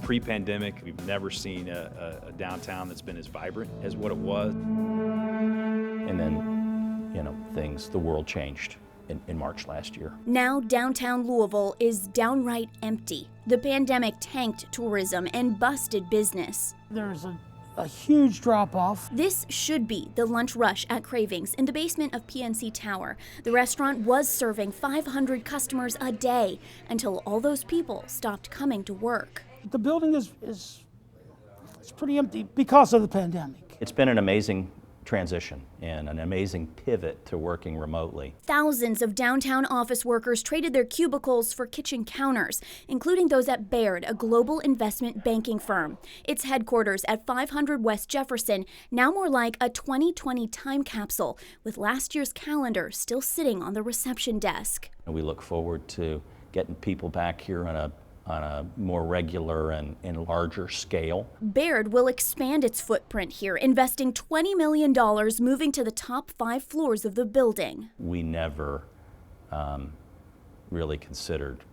Pre-pandemic, we've never seen a downtown that's been as vibrant as what it was. And then, the world changed in March last year. Now downtown Louisville is downright empty. The pandemic tanked tourism and busted business. There's a huge drop-off. This should be the lunch rush at Cravings in the basement of PNC Tower. The restaurant was serving 500 customers a day until all those people stopped coming to work. The building is pretty empty because of the pandemic. It's been an amazing transition and an amazing pivot to working remotely. Thousands of downtown office workers traded their cubicles for kitchen counters, including those at Baird, a global investment banking firm. Its headquarters at 500 West Jefferson, now more like a 2020 time capsule, with last year's calendar still sitting on the reception desk. And we look forward to getting people back here on a more regular and larger scale. Baird will expand its footprint here, investing $20 million, moving to the top 5 floors of the building. We never really considered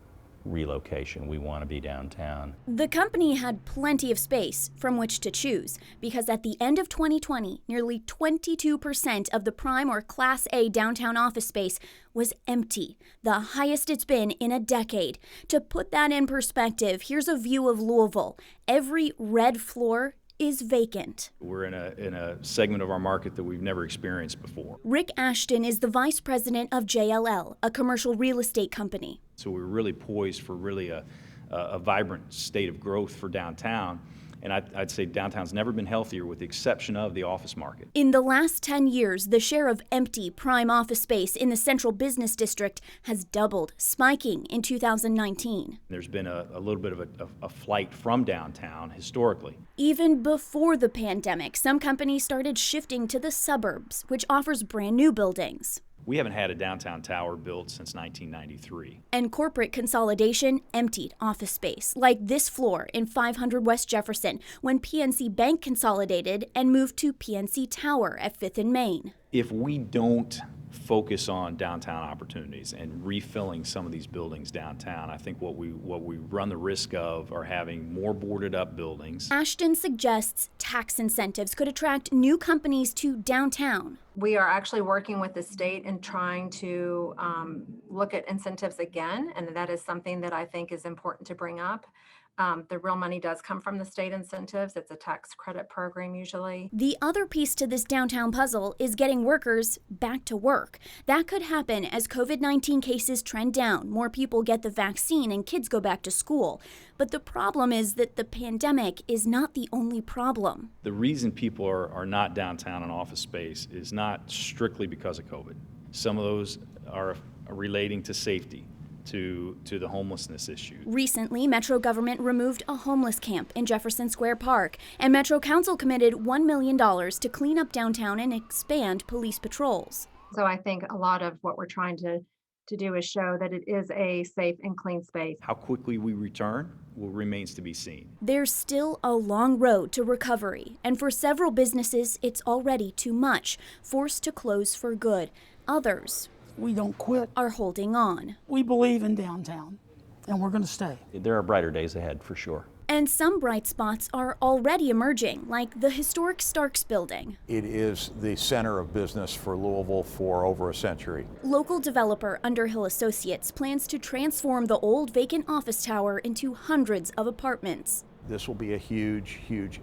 relocation. We want to be downtown. The company had plenty of space from which to choose, because at the end of 2020, nearly 22% of the prime or Class A downtown office space was empty, the highest it's been in a decade. To put that in perspective, here's a view of Louisville. Every red floor is vacant. We're in a segment of our market that we've never experienced before. Rick Ashton is the vice president of JLL, a commercial real estate company. So we're really poised for really a vibrant state of growth for downtown. And I'd say downtown's never been healthier with the exception of the office market. In the last 10 years, the share of empty prime office space in the central business district has doubled, spiking in 2019. There's been a little bit of a flight from downtown historically. Even before the pandemic, some companies started shifting to the suburbs, which offers brand new buildings. We haven't had a downtown tower built since 1993. And corporate consolidation emptied office space, like this floor in 500 West Jefferson, when PNC Bank consolidated and moved to PNC Tower at 5th and Main. If we don't focus on downtown opportunities and refilling some of these buildings downtown, I think what we run the risk of are having more boarded up buildings. Ashton suggests tax incentives could attract new companies to downtown. We are actually working with the state and trying to look at incentives again, and that is something that I think is important to bring up. The real money does come from the state incentives. It's a tax credit program usually. The other piece to this downtown puzzle is getting workers back to work. That could happen as COVID-19 cases trend down, more people get the vaccine, and kids go back to school. But the problem is that the pandemic is not the only problem. The reason people are not downtown in office space is not strictly because of COVID. Some of those are relating to safety. To the homelessness issue. Recently, Metro government removed a homeless camp in Jefferson Square Park, and Metro Council committed $1 million to clean up downtown and expand police patrols. So I think a lot of what we're trying to do is show that it is a safe and clean space. How quickly we return remains to be seen. There's still a long road to recovery, and for several businesses, it's already too much, forced to close for good. Others, We don't quit. are holding on. We believe in downtown, and we're going to stay. There are brighter days ahead for sure. And some bright spots are already emerging, like the historic Starks building. It is the center of business for Louisville for over a century. Local developer Underhill Associates plans to transform the old vacant office tower into hundreds of apartments. This will be a huge, huge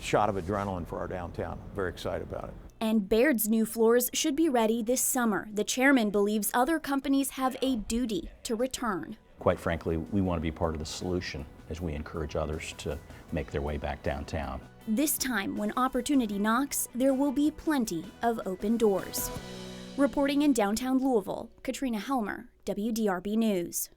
shot of adrenaline for our downtown. Very excited about it. And Baird's new floors should be ready this summer. The chairman believes other companies have a duty to return. Quite frankly, we want to be part of the solution as we encourage others to make their way back downtown. This time, when opportunity knocks, there will be plenty of open doors. Reporting in downtown Louisville, Katrina Helmer, WDRB News.